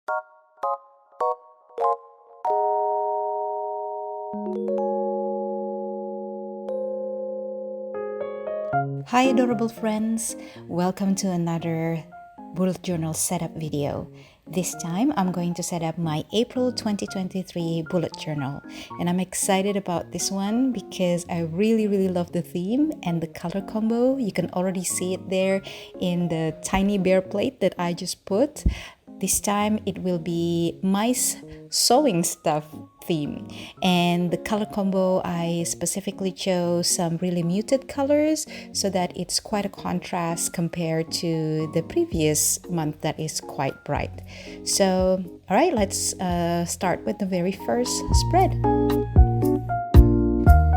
Hi adorable friends, welcome to another bullet journal setup video. This time I'm going to set up my April 2023 bullet journal, and I'm excited about this one because I really love the theme and the color combo. You can already see it there in the tiny bear plate that I just put. This time it will be mice sewing stuff theme, and the color combo I specifically chose some really muted colors so that it's quite a contrast compared to the previous month that is quite bright. So all right, let's start with the very first spread.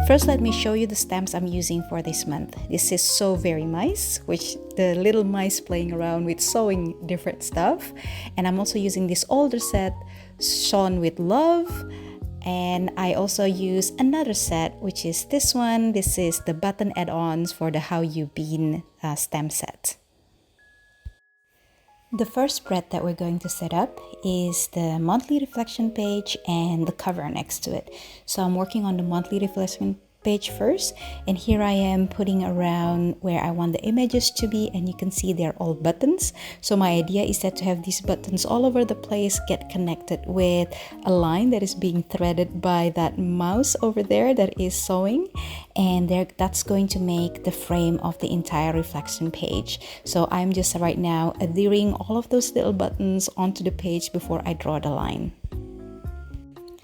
First, let me show you the stamps I'm using for this month. This is So Very Mice, which the little mice playing around with sewing different stuff. And I'm also using this older set, Sewn with Love. And I also use another set, which is this one. This is the button add-ons for the How You Been stamp set. The first spread that we're going to set up is the monthly reflection page and the cover next to it. So I'm working on the monthly reflection page first, and here I am putting around where I want the images to be, and you can see they're all buttons. So my idea is that to have these buttons all over the place get connected with a line that is being threaded by that mouse over there that is sewing, and that's going to make the frame of the entire reflection page. So I'm just right now adhering all of those little buttons onto the page before I draw the line.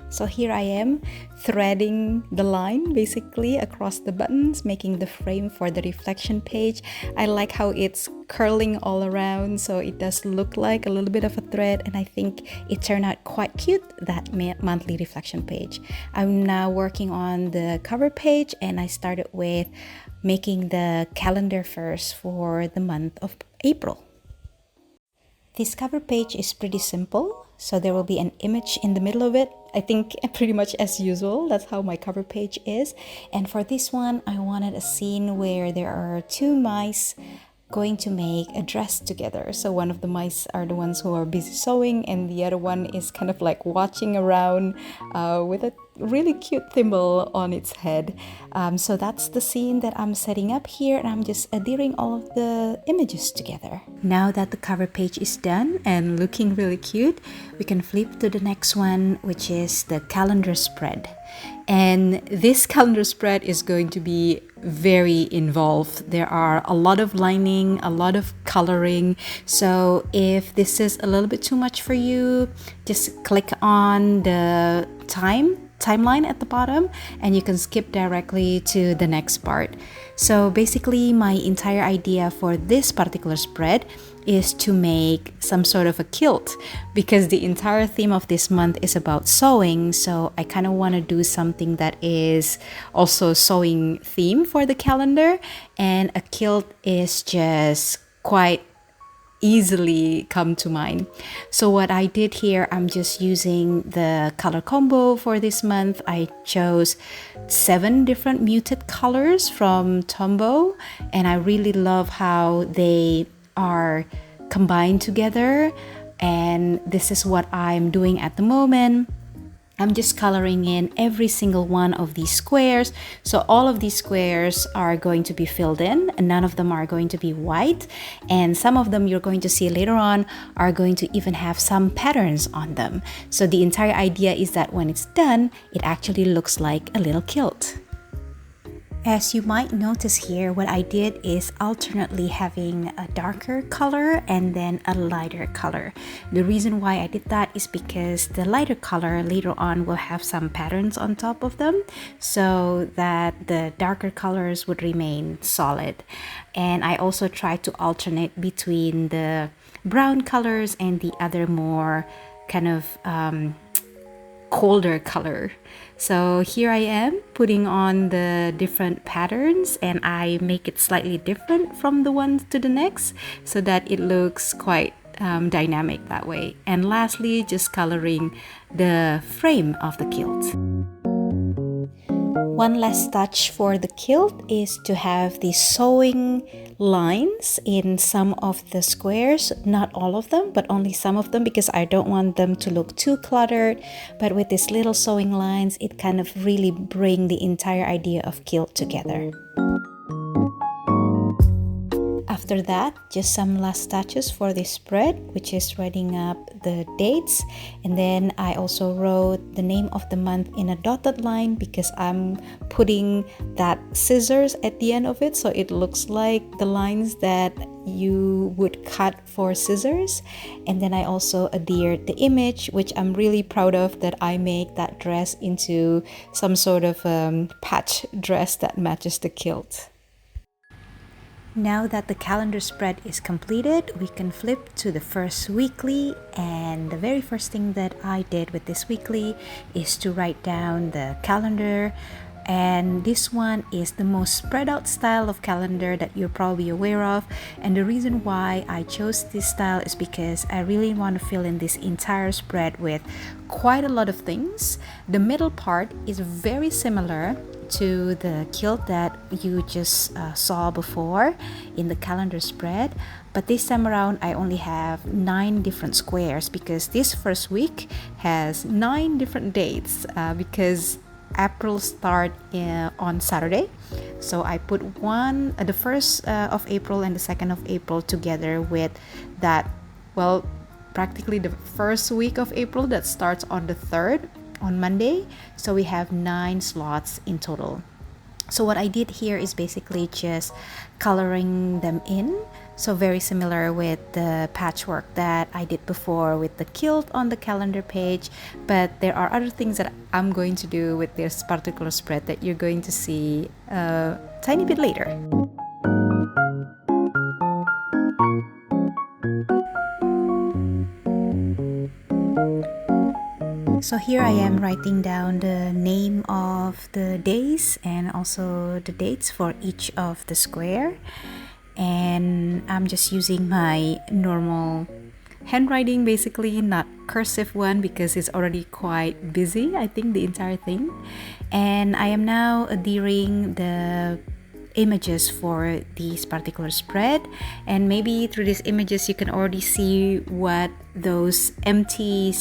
So here I am threading the line basically across the buttons, making the frame for the reflection page. I like how it's curling all around, so it does look like a little bit of a thread, and I think it turned out quite cute, that monthly reflection page. I'm now working on the cover page, and I started with making the calendar first for the month of April. This cover page is pretty simple, so there will be an image in the middle of it. I think pretty much as usual, that's how my cover page is. And for this one, I wanted a scene where there are two mice going to make a dress together. So one of the mice are the ones who are busy sewing, and the other one is kind of like watching around with a really cute thimble on its head. So that's the scene that I'm setting up here, and I'm just adhering all of the images together. Now that the cover page is done and looking really cute, we can flip to the next one, which is the calendar spread. And this calendar spread is going to be very involved. There are a lot of lining, a lot of coloring. So if this is a little bit too much for you, just click on the timeline at the bottom, and you can skip directly to the next part. So basically, my entire idea for this particular spread is to make some sort of a kilt, because the entire theme of this month is about sewing. So I kind of want to do something that is also sewing theme for the calendar, and a kilt is just quite easily come to mind. So what I did here, I'm just using the color combo for this month. I chose 7 different muted colors from Tombow, and I really love how they are combined together, and this is what I'm doing at the moment. I'm just coloring in every single one of these squares. So all of these squares are going to be filled in, and none of them are going to be white. And some of them you're going to see later on are going to even have some patterns on them. So the entire idea is that when it's done, it actually looks like a little kilt. As you might notice here, what I did is alternately having a darker color and then a lighter color. The reason why I did that is because the lighter color later on will have some patterns on top of them, so that the darker colors would remain solid. And I also tried to alternate between the brown colors and the other more kind of colder color. So here I am putting on the different patterns, and I make it slightly different from the one to the next so that it looks quite dynamic that way. And lastly, just coloring the frame of the kilt. One last touch for the kilt is to have the sewing lines in some of the squares, not all of them, but only some of them, because I don't want them to look too cluttered. But with these little sewing lines, it kind of really bring the entire idea of kilt together. After that, just some last touches for this spread, which is writing up the dates. And then I also wrote the name of the month in a dotted line because I'm putting that scissors at the end of it, so it looks like the lines that you would cut for scissors. And then I also adhered the image, which I'm really proud of, that I make that dress into some sort of patch dress that matches the kilt. Now that the calendar spread is completed, we can flip to the first weekly, and the very first thing that I did with this weekly is to write down the calendar. And this one is the most spread out style of calendar that you're probably aware of. And the reason why I chose this style is because I really want to fill in this entire spread with quite a lot of things. The middle part is very similar to the kilt that you just saw before in the calendar spread, but this time around I only have 9 different squares because this first week has 9 different dates because April start on Saturday. So I put the 1st of April and the 2nd of April together with that, well, practically the first week of April that starts on the 3rd on Monday. So we have 9 slots in total. So what I did here is basically just coloring them in. So very similar with the patchwork that I did before with the kilt on the calendar page, but there are other things that I'm going to do with this particular spread that you're going to see a tiny bit later. So here I am writing down the name of the days and also the dates for each of the square, and I'm just using my normal handwriting, basically not cursive one because it's already quite busy, I think, the entire thing. And I am now adhering the images for this particular spread, and maybe through these images you can already see what those empty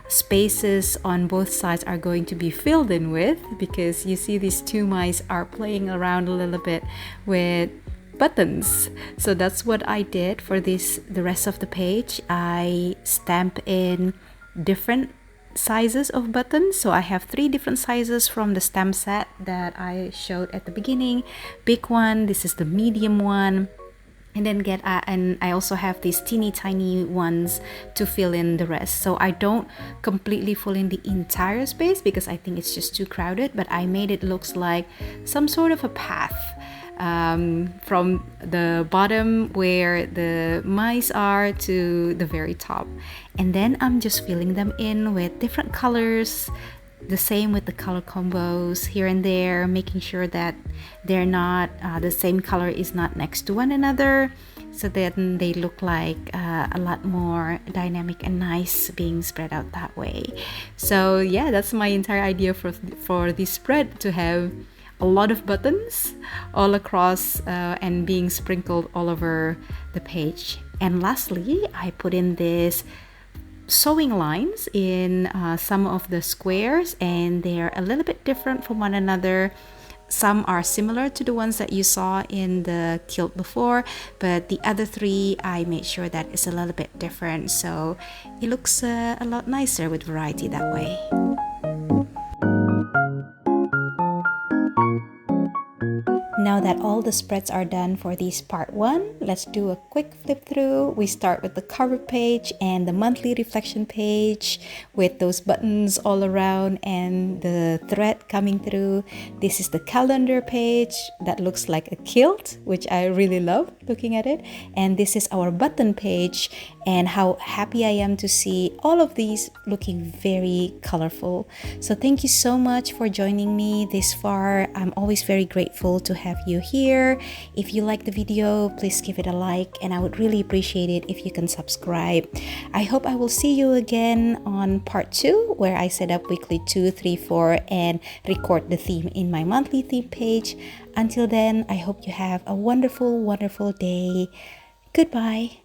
spaces on both sides are going to be filled in with, because you see these 2 mice are playing around a little bit with buttons. So that's what I did for the rest of the page. I stamp in different sizes of buttons. So I have 3 different sizes from the stamp set that I showed at the beginning. Big one, this is the medium one, and then and I also have these teeny tiny ones to fill in the rest. So I don't completely fill in the entire space because I think it's just too crowded, but I made it looks like some sort of a path from the bottom where the mice are to the very top. And then I'm just filling them in with different colors. The same with the color combos here and there, making sure that they're not the same color is not next to one another, so then they look like a lot more dynamic and nice being spread out that way. So yeah, that's my entire idea for this spread, to have a lot of buttons all across and being sprinkled all over the page. And lastly, I put in this sewing lines in some of the squares, and they're a little bit different from one another. Some are similar to the ones that you saw in the kilt before, but the other 3 I made sure that it's a little bit different, so it looks a lot nicer with variety that way. Now that all the spreads are done for this part 1, let's do a quick flip through. We start with the cover page and the monthly reflection page with those buttons all around and the thread coming through. This is the calendar page that looks like a kilt, which I really love looking at it. And this is our button page, and how happy I am to see all of these looking very colorful. So thank you so much for joining me this far. I'm always very grateful to have you video here. If you like the video, please give it a like, and I would really appreciate it if you can subscribe. I hope I will see you again on part 2, where I set up weekly 2, 3, 4 and record the theme in my monthly theme page. Until then, I hope you have a wonderful, wonderful day. Goodbye.